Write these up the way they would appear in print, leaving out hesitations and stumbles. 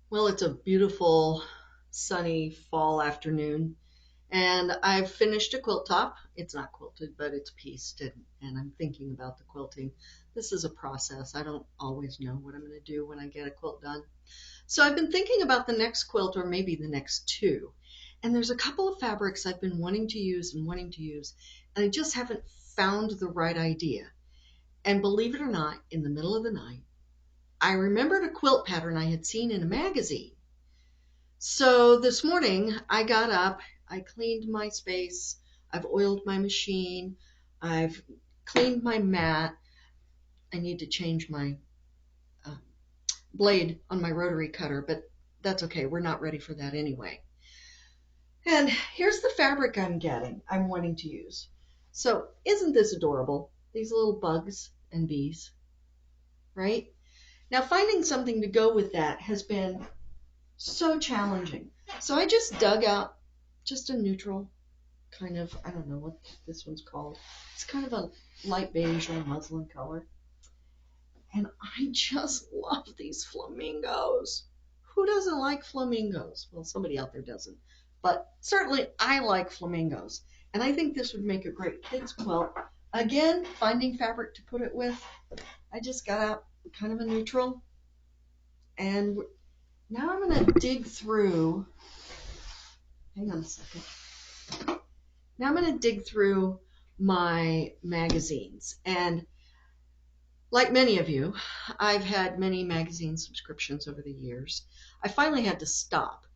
Well, it's a beautiful sunny fall afternoon, and I've finished a quilt top. It's not quilted, but it's pieced, and I'm thinking about the quilting. This is a process. I don't always know what I'm going to do when I get a quilt done. So I've been thinking about the next quilt or maybe the next two. And there's a couple of fabrics I've been wanting to use and wanting to use, and I just haven't found the right idea. And believe it or not, in the middle of the night, I remembered a quilt pattern I had seen in a magazine. So this morning I got up, I cleaned my space, I've oiled my machine, I've cleaned my mat. I need to change my uh, blade on my rotary cutter, but that's okay. We're not ready for that anyway. And here's the fabric I'm wanting to use. So isn't this adorable? These little bugs and bees, right? Now finding something to go with that has been so challenging. So I just dug out just a neutral kind of, I don't know what this one's called. It's kind of a light beige or muslin color. And I just love these flamingos. Who doesn't like flamingos? Well, somebody out there doesn't. But certainly I like flamingos. And I think this would make a great kids quilt. Again, finding fabric to put it with. I just got out kind of a neutral. And now I'm going to dig through. Hang on a second. Now I'm going to dig through my magazines. And like many of you, I've had many magazine subscriptions over the years. I finally had to stop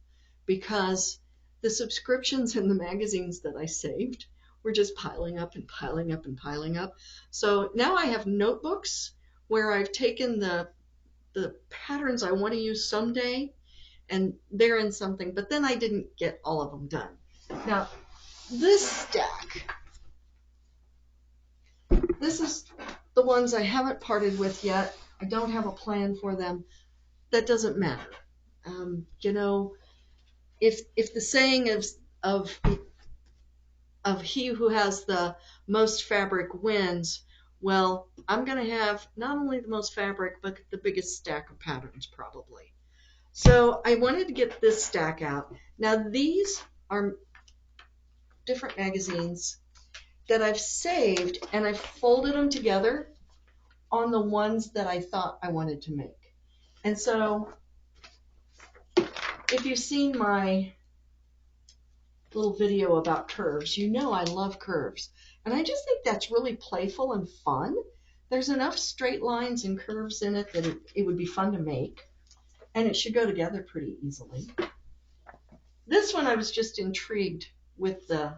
because the subscriptions and the magazines that I saved were just piling up and piling up and piling up. So now I have notebooks where I've taken the patterns I want to use someday and they're in something, but then I didn't get all of them done. Now, this stack, this is the ones I haven't parted with yet. I don't have a plan for them. That doesn't matter. You know, if the saying of of he who has the most fabric wins, well, I'm going to have not only the most fabric, but the biggest stack of patterns probably. So I wanted to get this stack out. Now these are different magazines that I've saved and I've folded them together on the ones that I thought I wanted to make. And so if you've seen my little video about curves, you know I love curves. And I just think that's really playful and fun. There's enough straight lines and curves in it that it would be fun to make. And it should go together pretty easily. This one I was just intrigued with the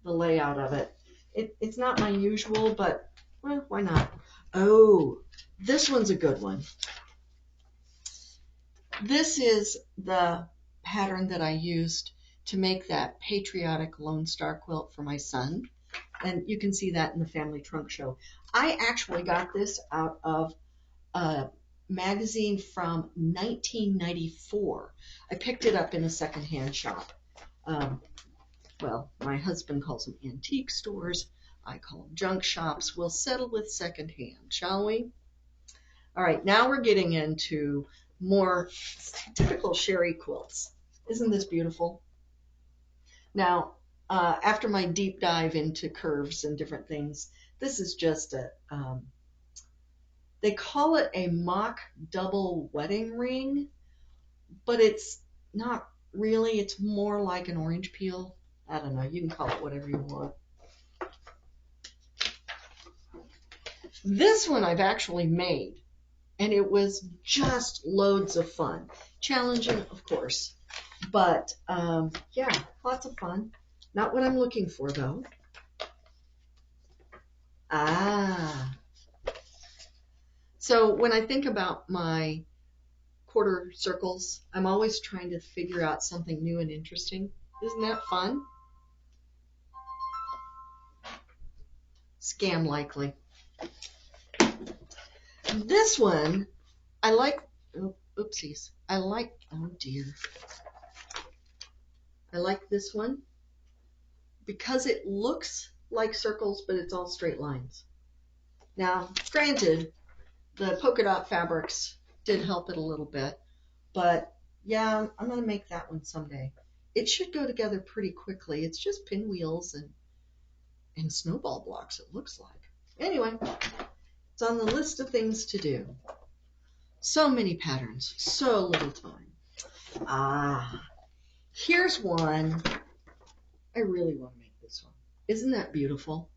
layout of it. It's not my usual, but well, why not? Oh, this one's a good one. This is the pattern that I used to make that patriotic Lone Star quilt for my son. And you can see that in the family trunk show. I actually got this out of a magazine from 1994. I picked it up in a secondhand shop. Well, my husband calls them antique stores. I call them junk shops. We'll settle with secondhand, shall we? All right, now we're getting into more typical Sherry quilts. Isn't this beautiful? Now, after my deep dive into curves and different things, this is just they call it a mock double wedding ring, but it's not really. It's more like an orange peel. I don't know. You can call it whatever you want. This one I've actually made, and it was just loads of fun. Challenging, of course, but yeah, lots of fun. Not what I'm looking for, though. Ah. So when I think about my quarter circles, I'm always trying to figure out something new and interesting. Isn't that fun? Scam likely. This one, I like, oh, oopsies. Oh dear. I like this one because it looks like circles, but it's all straight lines. Now, granted, the polka dot fabrics did help it a little bit, but Yeah, I'm going to make that one someday. It should go together pretty quickly. It's just pinwheels and snowball blocks, it looks like. Anyway, it's on the list of things to do. So many patterns, so little time. Ah, here's one. I really want to make this one. Isn't that beautiful?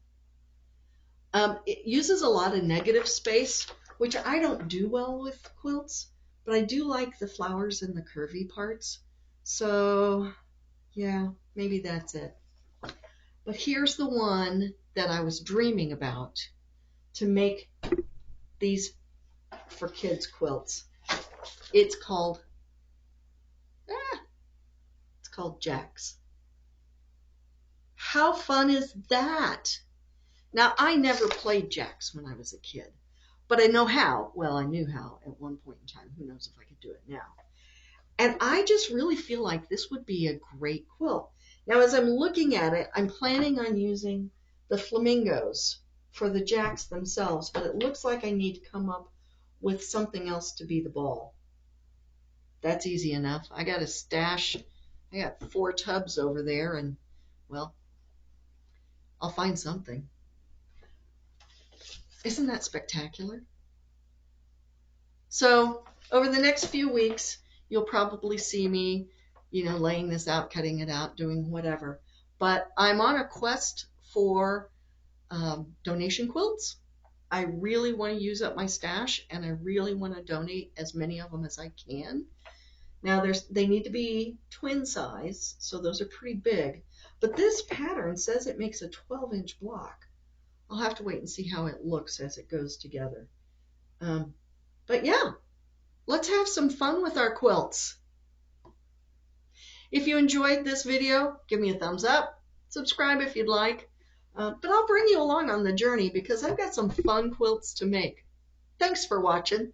It uses a lot of negative space, which I don't do well with quilts, but I do like the flowers and the curvy parts. So, yeah, maybe that's it. But here's the one that I was dreaming about to make these for kids quilts. It's called Jack's. How fun is that? Now, I never played Jack's when I was a kid, but I know how. Well, I knew how at one point in time. Who knows if I could do it now? And I just really feel like this would be a great quilt. Now, as I'm looking at it, I'm planning on using the flamingos for the Jacks themselves, but it looks like I need to come up with something else to be the ball. That's easy enough. I got a stash. I got 4 tubs over there, and, well, I'll find something. Isn't that spectacular? So over the next few weeks, you'll probably see me, laying this out, cutting it out, doing whatever. But I'm on a quest for donation quilts. I really want to use up my stash, and I really want to donate as many of them as I can. Now, they need to be twin size, so those are pretty big. But this pattern says it makes a 12-inch block. I'll have to wait and see how it looks as it goes together. But yeah, let's have some fun with our quilts. If you enjoyed this video, give me a thumbs up, subscribe if you'd like. But I'll bring you along on the journey because I've got some fun quilts to make. Thanks for watching.